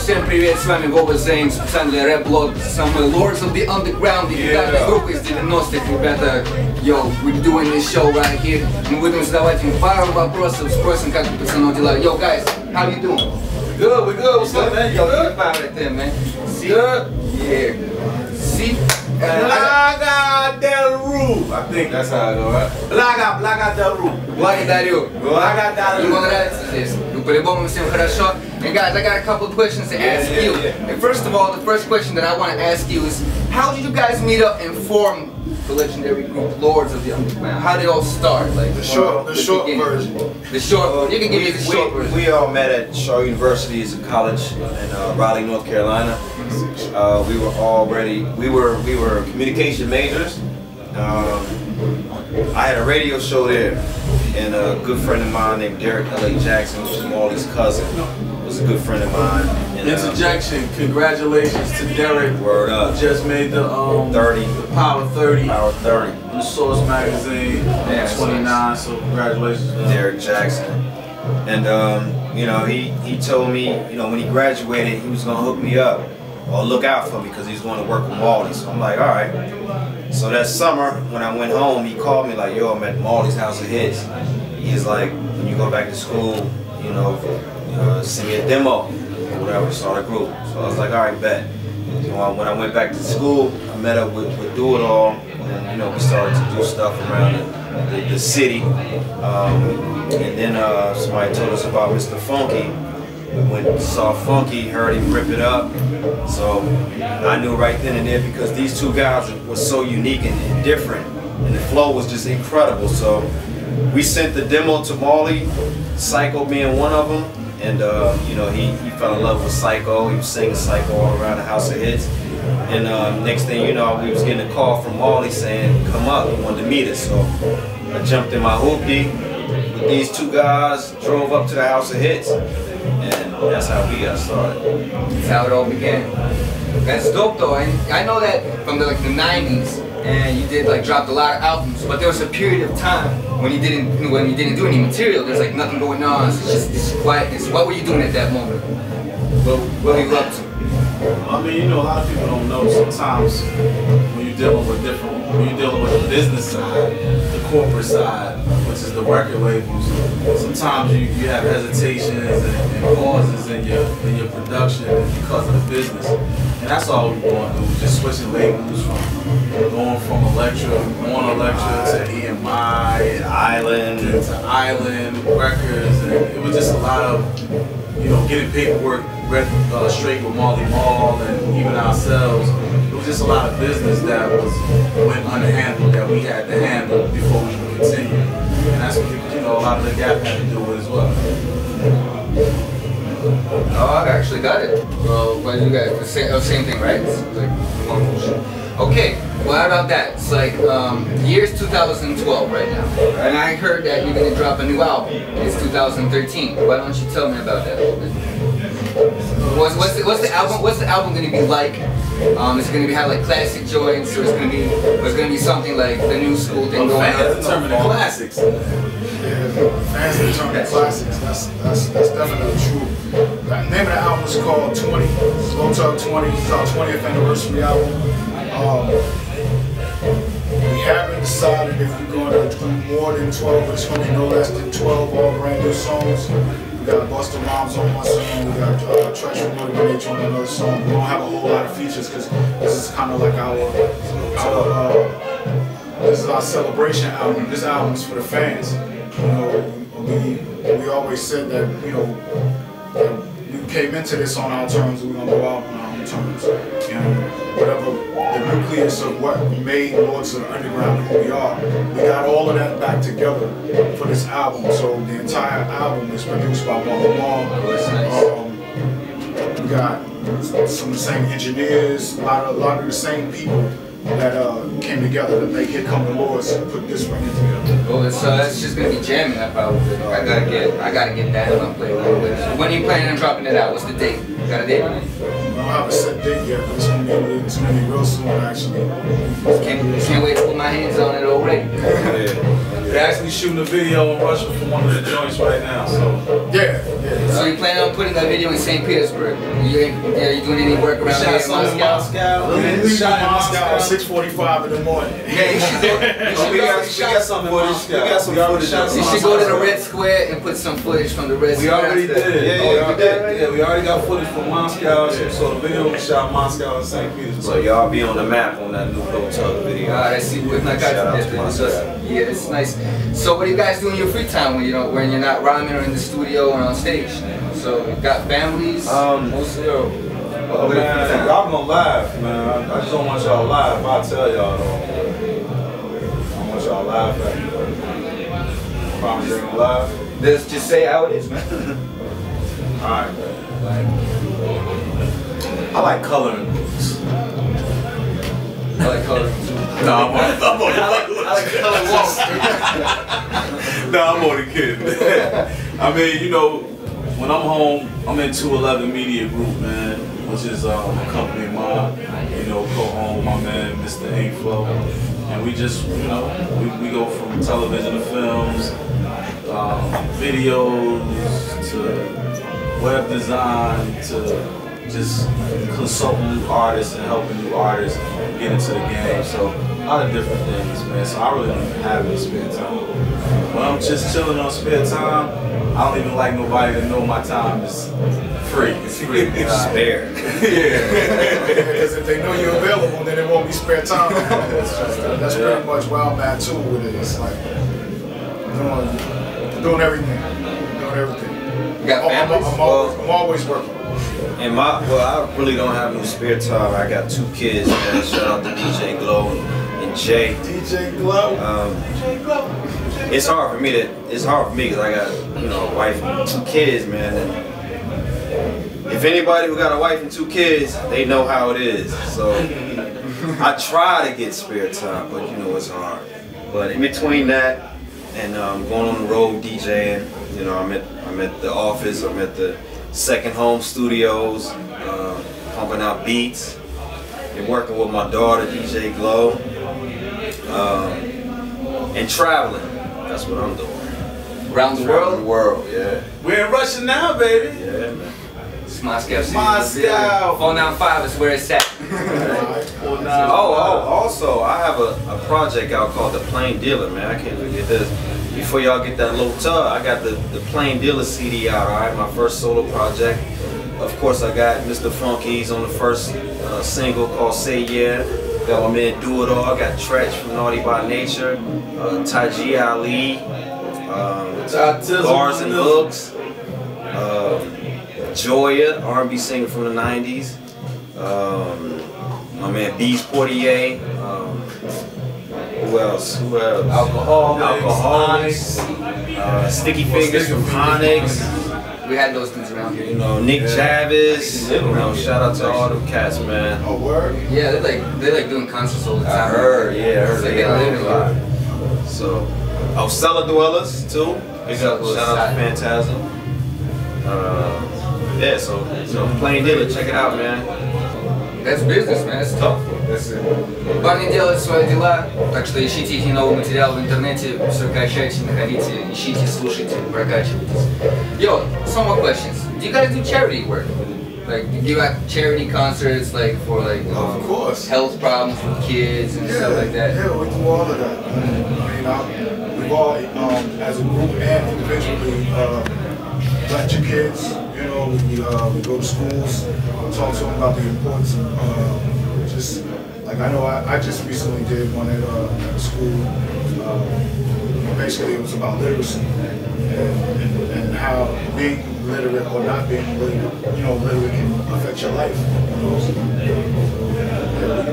Всем привет, с вами Вова Zame, специально для рэп-блог, самый Lords of the Underground, ребята, группа из 90-х, ребята, yo, we're doing this show right here. Мы будем задавать им пару вопросов, спросим, как у пацанов дела. Yo guys, how you doing? Good, we good, what's up, man? Yo, good about it there, man. See? Good? Yeah. See? Plaga del Ru. I think that's how I go, right? Plaga del Ru. Благодарю. Plaga del Ему Ru. нравится здесь. Ну, по-любому всем хорошо. And guys, I got a couple of questions to ask you. And first of all, the first question that I want to ask you is, how did you guys meet up and form the legendary group Lords of the Underground? How did it all start? Like The short version. The short. You can give me the short version. We all met at Shaw University as a college in Raleigh, North Carolina. We were communication majors. I had a radio show there, and a good friend of mine named Derek L.A. Jackson, which is Marley's cousin, was a good friend of mine. And, Interjection, congratulations to Derek. Word up. Who just made the 30. The Power 30. Power 30. The Source magazine, 29, so congratulations. Derek Jackson. And you know, he told me, you know, when he graduated, he was gonna hook me up or look out for me because he's going to work with Marley. So I'm like, all right. So that summer, when I went home, he called me like, yo, I'm at Marley's House of Hits. He's like, when you go back to school, you know, send me a demo or whatever, start a group. So I was like, all right, bet. So when I went back to school, I met up with Do It All, and you know, we started to do stuff around the city. And then somebody told us about Mr. Funky. We went and saw Funky, heard him rip it up. So I knew right then and there, because these two guys were so unique and different, and the flow was just incredible. So we sent the demo to Marley, Psycho being one of them, and you know, he fell in love with Psycho. He was singing Psycho all around the House of Hits. And next thing you know, we was getting a call from Marley saying, come up, he wanted to meet us. So I jumped in my hoopty with these two guys, drove up to the House of Hits, and that's how we got started. That's how it all began. That's dope though. I know that from the 90s, and you did dropped a lot of albums, but there was a period of time when you didn't do any material. There's like nothing going on. It's just this quietness. What were you doing at that moment? What were you up to? I mean, you know, a lot of people don't know sometimes when you're dealing with the business side, the corporate side, which is the record labels. Sometimes you have hesitations and pauses in your production because of the business. And that's all we're going to do, just switching labels going from Elektra to EMI, Island, to Island Records, and it was just a lot of, you know, getting paperwork straight with Marley Marl and even ourselves. It was just a lot of business that went unhandled that we had to handle before we could continue. And that's what, you know, a lot of the Gap had to do with as well. Oh, I actually got it. Well, what you guys, the same thing, right? It's like one motion. Okay, well, how about that? It's like year's 2012 right now, and I heard that you're gonna drop a new album. It's 2013. Why don't you tell me about that a little bit? What's the album gonna be like? Is it gonna have like classic joints, or it's gonna be something like the new school thing going on? Fans determine the classics. Yeah, fans determine the classics. That's definitely true. The name of the album is called 20. It's LOTUG 20. It's our 20th anniversary album. We haven't decided if we're going to do more than 12. It's going to be no less than 12 all brand new songs. We got Busta Rhymes on one song. We got Treasure Motivate on another song. We don't have a whole lot of features because this is kind of like this is our celebration album. This album is for the fans. You know, we always said that, you know, we came into this on our terms, we're gonna go out on our own terms. And whatever the nucleus of what made Lords of the Underground who we are, we got all of that back together for this album. So the entire album is produced by Marley Marl. We got some of the same engineers, a lot of the same people that came together to make Here Come the Lords and put this record together. Well, it's just gonna be jamming. I gotta get that on my playlist. When are you planning on dropping it out? What's the date? Got a date on it? I don't have a set date yet, but it's gonna be real soon actually. Can't wait to put my hands on it already. They're actually shooting a video in Russia for one of the joints right now. So yeah. So you plan on putting a video in St. Petersburg? You doing any work around here in Moscow? We shot in Moscow at 6:45 in the morning. Yeah, you should go. We got some footage. We got some footage. You should go to the Red Square and put some footage from the Red We Square. already did. Yeah, we already got footage from Moscow. So the video we shot in Moscow and St. Petersburg. So y'all be on the map on that new LOTUG video. I see. Yeah, it's nice. So what do you guys do in your free time when you're not rhyming or in the studio or on stage? So you got families? Mostly or? Oh man, y'all gonna laugh, man. I just don't want y'all to laugh. I'll tell y'all though. I want y'all to laugh at me. Promise you're gonna laugh. Just say how it is, man. Alright, man. I like coloring books. I like coloring too. No, I'm only No, I'm only kidding. I mean, you know, when I'm home, I'm in 211 Media Group, man, which is a company of mine. You know, co-own my man, Mr. Inflow. And we just, you know, we go from television to films, videos, to web design, to just consulting new artists and helping new artists get into the game. So a lot of different things, man. So I really don't have any spare time. When I'm just chilling on spare time, I don't even like nobody to know my time is free. It's free. It's spare. Because if they know you're available, then it won't be spare time. That's pretty much where I'm at too with it. It's like doing everything. You got families? I'm always working. And I really don't have no spare time. I got 2 kids, man. Shout out to DJ Glow and Jay. DJ Glow. It's hard for me because I got, you know, a wife and 2 kids, man. And if anybody who got a wife and 2 kids, they know how it is. So I try to get spare time, but you know it's hard. But in between that and going on the road DJing, you know, I'm at the office. I'm at the Second Home Studios, pumping out beats, and working with my daughter, DJ Glow, and traveling. That's what I'm doing. Around the Traveling world? the world, yeah. We're in Russia now, baby. Yeah, man. It's Moscow. Moscow. 495 is where it's at. Also, I have a project out called The Plain Dealer, man. I can't forget this. Before y'all get that LOTUG, I got the Plain Dealer CD out, alright? My first solo project. Of course, I got Mr. Funky's on the first single called Say Yeah. Got my man Do It All. I got Tretch from Naughty by Nature. Taji Ali. Bars and Hooks. Joya, R&B singer from the 90s. My man Bees Portier. Who else? Alcoholics. Sticky Fingers from Onyx. We had those dudes around here. You know, Nick Javis. You know, shout out to all them cats, man. Oh, word? Yeah, they're like doing concerts all the time. I heard they get living a lot. So, Cellar Dwellers too. Big up, shout out to Phantasm. Yeah, so Plain Dealer, check it out, man. That's business, man. That's tough. Парни делают свои дела, так что ищите их новый материал в интернете, все качайте, находите, ищите, слушайте, прокачивайтесь. Yo, some more questions. Do you guys do charity work? Like, you got charity concerts, like for like Of course. health problems with kids and stuff like that? Yeah, we do all of that. We've all, as a group and individually, lecture kids. You know, we go to schools, talk to them about the importance of just, like I know I just recently did one at a school. Basically, it was about literacy and how being literate or not being literate can affect your life.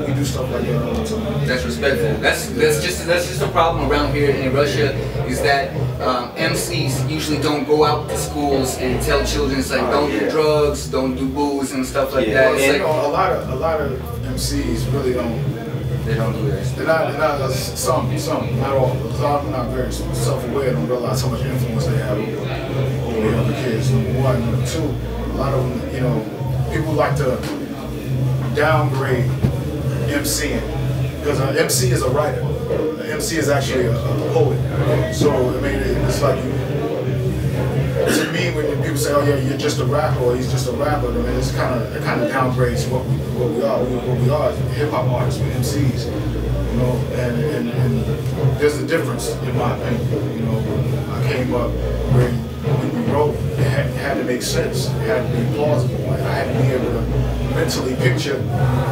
We do stuff like that all the time. That's respectful. That's just a problem around here in Russia, is that MCs usually don't go out to schools and tell children, it's like don't do drugs, don't do booze and stuff like that. It's like, a lot of MCs really don't. They don't do that. They're not some, not all. A lot of them not very self-aware, don't realize how much influence they have over the other kids. Number one. Number two, a lot of them, people like to downgrade MCing. Because an MC is a writer. An MC is actually a poet. So I mean, it's like to me when people say, "Oh yeah, you're just a rapper," or "He's just a rapper," I mean, it kind of downgrades what we are. What we are is hip hop artists, we're MCs. You know, and there's a difference in my opinion. You know, I came up where when we wrote, it had to make sense. It had to be plausible. Like, I had to be able to mentally picture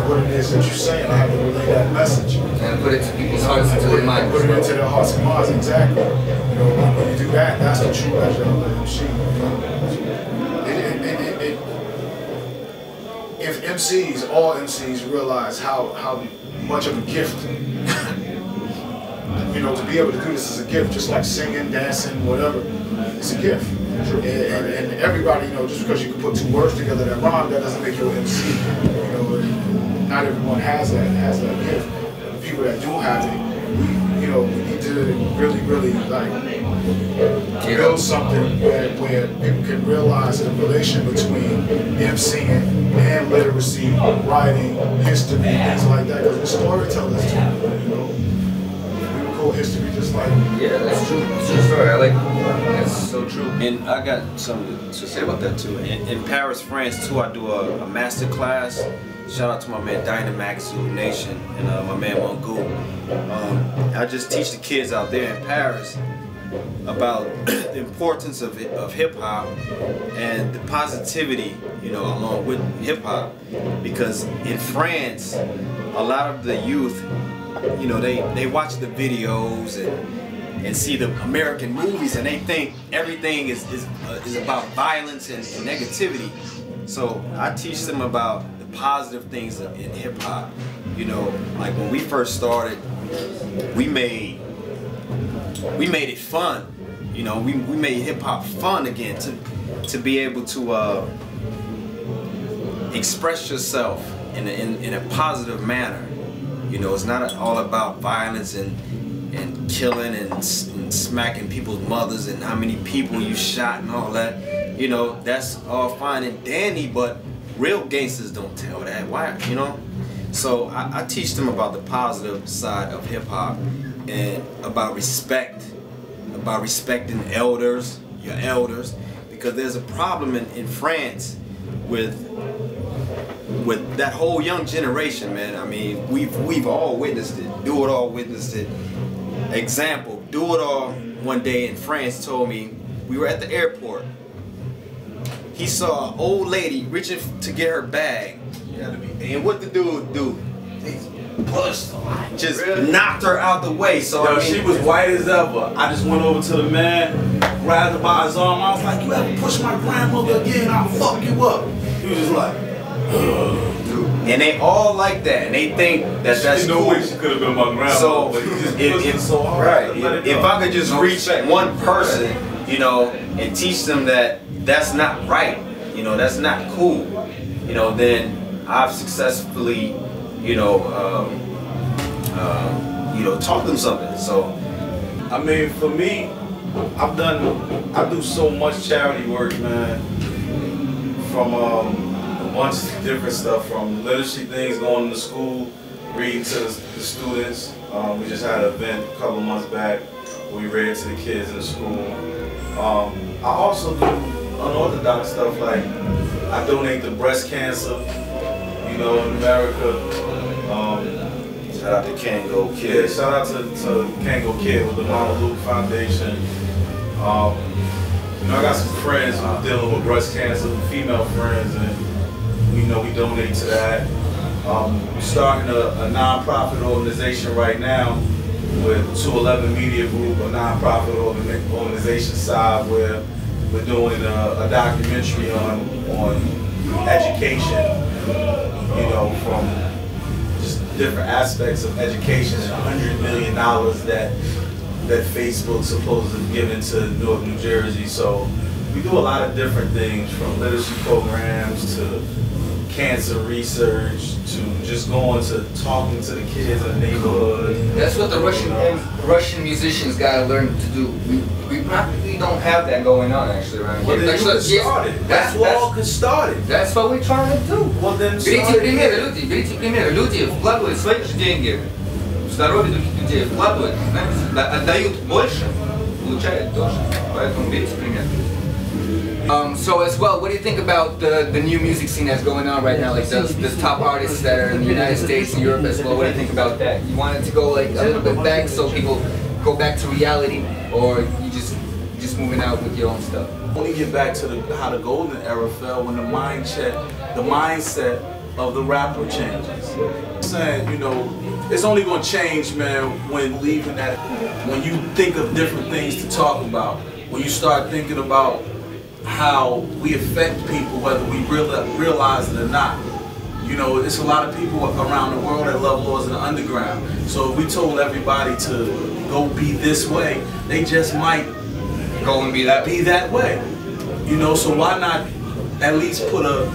what it is that you're saying. I had to relay that message. And put it to people's hearts and to their minds. Put it into their hearts and minds, exactly. You know, when you do that, that's the true measure of an MC. If MCs, all MCs realize how much of a gift, you know, to be able to do this is a gift, just like singing, dancing, whatever, it's a gift. And everybody, you know, just because you can put two words together that rhyme, that doesn't make you an MC. You know, not everyone has that gift. The people that do have it, we need to really like build something where people can realize the relation between MCing and literacy, writing, history, things like that. Because we're storytellers too, you know. We record history just like. Yeah, that's true. It's a true story. I like that's so true. And I got something to say about that too. In Paris, France too, I do a master class. Shout out to my man Dynamax, Zulu Nation, and my man Mongool. I just teach the kids out there in Paris about the importance of hip hop and the positivity, you know, along with hip hop. Because in France, a lot of the youth, you know, they watch the videos and see the American movies, and they think everything is about violence and negativity. So I teach them about the positive things in hip hop. You know, like when we first started, we made it fun. You know, we made hip hop fun again, to be able to express yourself in a positive manner. You know, it's not all about violence and killing and smacking people's mothers and how many people you shot and all that. You know, that's all fine and dandy, but real gangsters don't tell that. Why? You know? So I teach them about the positive side of hip hop and about respect, about respecting elders, your elders, because there's a problem in France with that whole young generation, man. I mean, we've all witnessed it. Do It All witnessed it. Example, Do It All one day in France told me, we were at the airport. He saw an old lady reaching to get her bag. And what the dude do? He pushed her. Just knocked her out the way. So yo, I mean, she was white as ever. I just went over to the man, grabbed her by his arm. I was like, "You ever push my grandmother again, I'll fuck you up." He was just like, dude. And they all like that, and they think that's no cool. way she could have been my grandma. So but he just if so hard. right, if I could just reach one person, you know, and teach them that that's not right, you know, that's not cool, you know, then I've successfully, you know, taught them something. So, I mean, for me, I do so much charity work, man. From a bunch of different stuff, from literacy things, going to school, reading to the students. We just had an event a couple of months back where we read to the kids in the school. I also do unorthodox stuff, like I donate to breast cancer, you know, in America. shout out to Kango Kid. Yeah, shout out to Kango Kid with the Mama Luke Foundation. You know, I got some friends who are dealing with breast cancer, female friends, and we donate to that. We're starting a non-profit organization right now with 211 Media Group, a non-profit organization side, where we're doing a documentary on education, you know, from just different aspects of education, and $100 million that Facebook's supposedly given to Newark, New Jersey. So we do a lot of different things, from literacy programs to cancer research to just going to talking to the kids in the neighborhood. That's what the Russian musicians gotta learn to do. We practically don't have that going on actually around Well, here. then you could start it. That's what all could start it. That's what we're trying to do. Well, then Берите примеры, люди в благо свои же деньги. в здоровье других людей вкладывают, знаете, отдают больше, получают тоже. Поэтому берите пример. So as well, what do you think about the new music scene that's going on right now? Like the top artists that are in the United States and Europe as well. What do you think about that? You want it to go like a little bit back so people go back to reality, or you just moving out with your own stuff? Only get back to how the golden era fell when the mindset of the rapper changes. I'm saying, you know, it's only gonna change, man, when leaving that, when you think of different things to talk about, when you start thinking about how we affect people whether we realize it or not. You know, it's a lot of people around the world that love Laws in the Underground. So if we told everybody to go be this way, they just might go and be that way. You know, so why not at least put a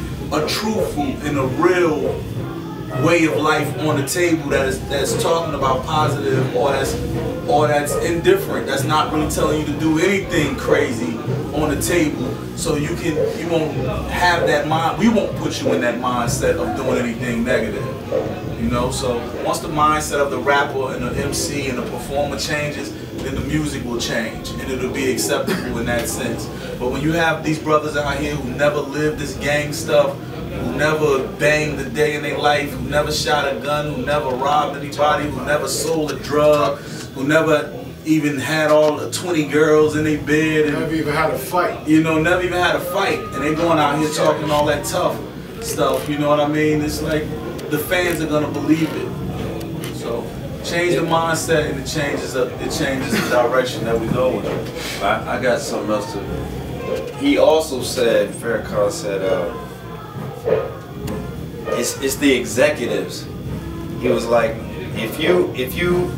truthful and a real way of life on the table that's talking about positive, or that's indifferent, that's not really telling you to do anything crazy on the table, so you won't have that mind. We won't put you in that mindset of doing anything negative. You know, so once the mindset of the rapper and the MC and the performer changes, then the music will change and it'll be acceptable in that sense. But when you have these brothers out here who never lived this gang stuff, who never banged a day in their life, who never shot a gun, who never robbed anybody, who never sold a drug, who never even had all the 20 girls in their bed, and never even had a fight. You know, never even had a fight, and they going out here talking all that tough stuff. You know what I mean? It's like the fans are gonna believe it. So change the mindset, and it changes the direction that we go with. I got something else to. He also said, Farrakhan said, it's the executives. He was like, if you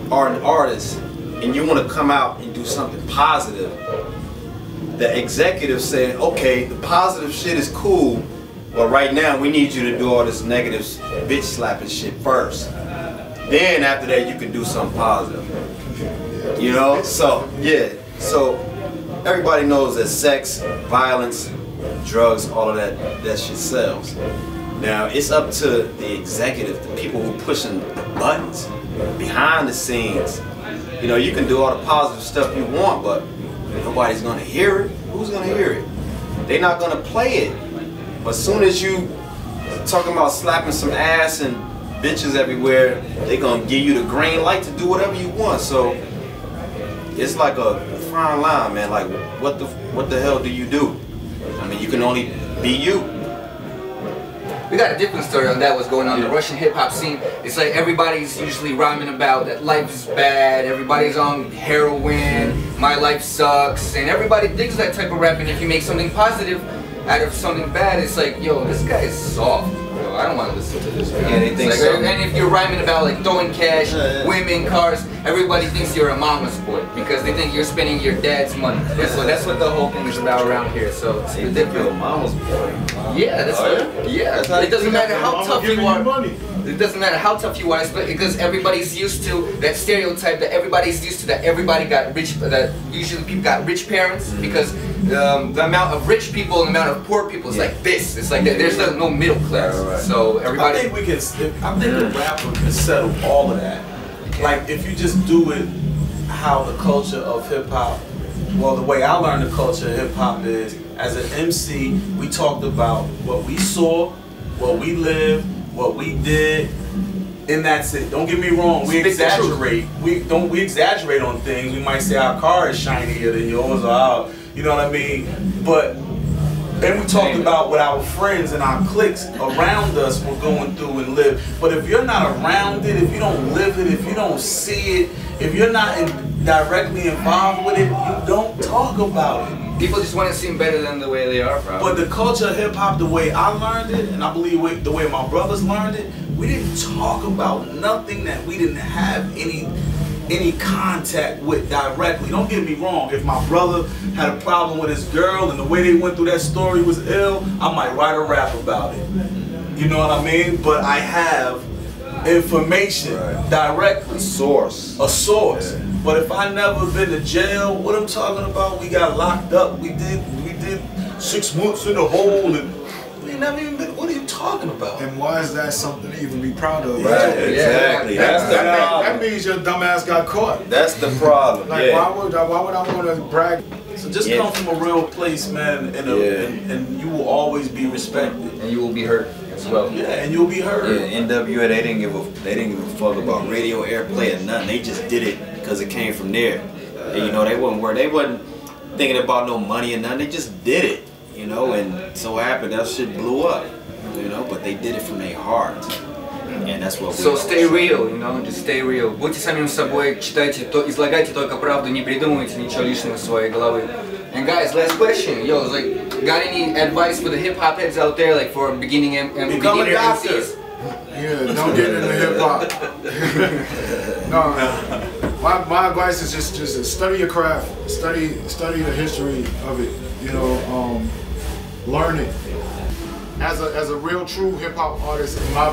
are an artist and you want to come out and do something positive, the executive said, okay, the positive shit is cool, but right now we need you to do all this negative bitch slapping shit first. Then after that you can do something positive. You know? So yeah. So everybody knows that sex, violence, drugs, all of that shit sells. Now it's up to the executive, the people who pushing the buttons behind the scenes. You know, you can do all the positive stuff you want, but nobody's gonna hear it. Who's gonna hear it? They're not gonna play it. But as soon as you talking about slapping some ass and bitches everywhere, they gonna give you the green light to do whatever you want. So it's like a fine line, man. Like what the hell do you do? I mean, you can only be you. We got a different story on that, what's going on in the Russian hip-hop scene. It's like everybody's usually rhyming about that life is bad, everybody's on heroin, my life sucks, and everybody digs that type of rap, and if you make something positive out of something bad, it's like, yo, this guy is soft. Yo, I don't want to listen to this guy. Yeah, they think like, so. And if you're rhyming about like throwing cash, women, cars, everybody thinks you're a mama's boy because they think you're spending your dad's money. That's what the whole thing is about around here. So it's ridiculous. Mama's boy. Yeah, that's what. Yeah, it doesn't matter how tough you are. It doesn't matter how tough you are, because everybody's used to that stereotype that everybody's used to, that everybody got rich, that usually people got rich parents, because the amount of rich people and the amount of poor people is like this. It's like there's no middle class. So everybody. I think we can. I think a rapper can settle all of that. Like if you just do it, how the culture of hip hop. Well, the way I learned the culture of hip hop is, as an MC, we talked about what we saw, what we lived, what we did, and that's it. Don't get me wrong, we exaggerate. We exaggerate on things. We might say our car is shinier than yours, or our, you know what I mean? But then we talked about what our friends and our cliques around us were going through and live. But if you're not around it, if you don't live it, if you don't see it, if you're not directly involved with it, you don't talk about it. People just want to seem better than the way they are, probably. But the culture of hip hop, the way I learned it, and I believe the way my brothers learned it, we didn't talk about nothing that we didn't have any contact with directly. Don't get me wrong, if my brother had a problem with his girl and the way they went through that story was ill, I might write a rap about it. You know what I mean? But I have information directly. A source. Yeah. But if I never been to jail, what I'm talking about, we got locked up, we did 6 months in a hole, and we never even been, what are you talking talking about? And why is that something to even be proud of? Right, exactly. That's the problem. That means your dumbass got caught. That's the problem. Like, why would I want to brag? So just come from a real place, man, and you will always be respected. And you will be heard as well. Yeah, and you'll be heard. Yeah, NWA, they didn't give a fuck about radio airplay or nothing. They just did it because it came from there. And, you know, they wasn't thinking about no money or nothing. They just did it, you know. And so happened that shit blew up, you know. But they did it from their heart. And that's what we So stay real, you know, just stay real. Будьте самим собой, читайте, излагайте только правду, не придумывайте ничего лишнего в своей головы. And guys, last question, yo, it's like, got any advice for the hip hop heads out there, like for beginner MCs? Yeah, don't get into hip hop. No, my advice is just study your craft, study the history of it. You know, learn it. As a real true hip hop artist, my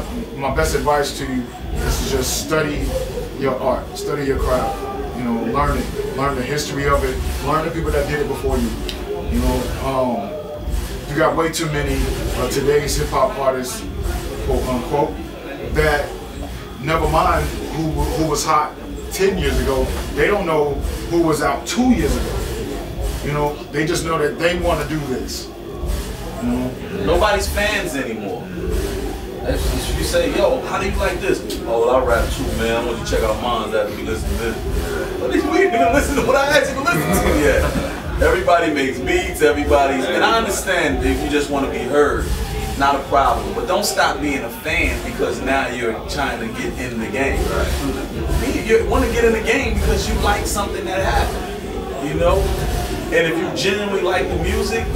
best advice to you is to just study your art, study your craft. You know, learn it, learn the history of it, learn the people that did it before you. You know, you got way too many of today's hip hop artists, quote unquote, that never mind who was hot 10 years ago, they don't know who was out 2 years ago. You know, they just know that they want to do this. You know? Nobody's fans anymore. If you say, yo, how do you like this? Oh, well, I rap too, man. I want you to check out mine after we listen to this. But we ain't even listen to what I asked you to listen to yet. Everybody makes beats, and I understand if you just want to be heard, not a problem. But don't stop being a fan because now you're trying to get in the game. Right? You want to get in the game because you like something that happened, you know? And if you genuinely like the music,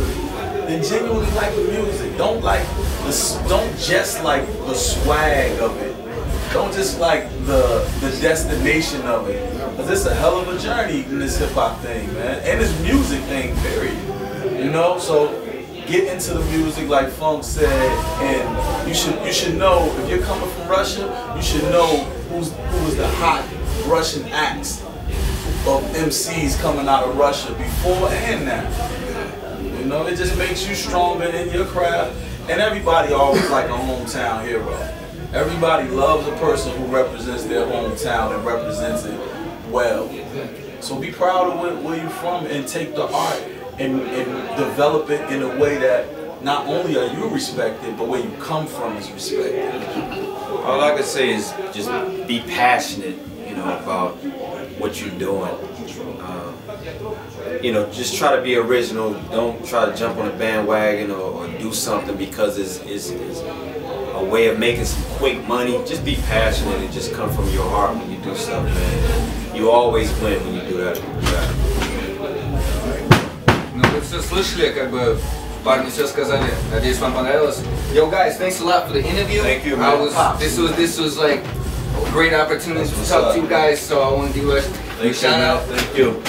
then genuinely like the music. Don't just like the swag of it. Don't just like the destination of it. Because it's a hell of a journey in this hip hop thing, man. And this music thing, period. You know, so get into the music like Funk said, and you should know, if you're coming from Russia, you should know who was the hot Russian acts of MCs coming out of Russia before and now. You know, it just makes you stronger in your craft. And everybody always like a hometown hero. Everybody loves a person who represents their hometown and represents it well. So be proud of where you're from and take the art and develop it in a way that not only are you respected, but where you come from is respected. All I can say is just be passionate, you know, about what you're doing. You know, just try to be original. Don't try to jump on a bandwagon or do something because it's a way of making some quick money. Just be passionate and just come from your heart when you do stuff, man. You always win when you do that. Ну вы все слышали, как бы парни все сказали. Надеюсь, вам понравилось. Yo guys, thanks a lot for the interview. Thank you, man. This was like a great opportunity to talk to you guys. So I want to give a shout out. Thank you.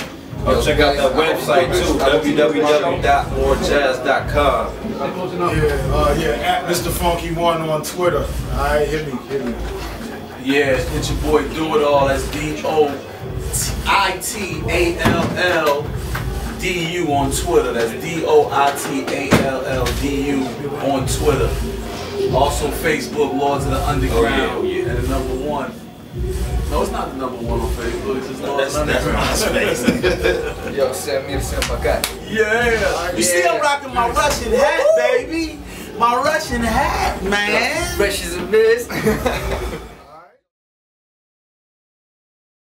Oh, check out that website too, www.morejazz.com. Yeah, at Mr. Funky1 on Twitter. Alright, hit me. Yeah, it's your boy Do It All. That's DOITALLDU on Twitter. That's DOITALLDU on Twitter. Also Facebook, Lords of the Underground. Oh, yeah. And the #1. No, it's not the #1 on Facebook. It's just Lords of the Underground. Yo, Samir, всем пока. Yeah. You see I'm rocking my Russian hat, baby. My Russian hat, man. Fresh as a miss.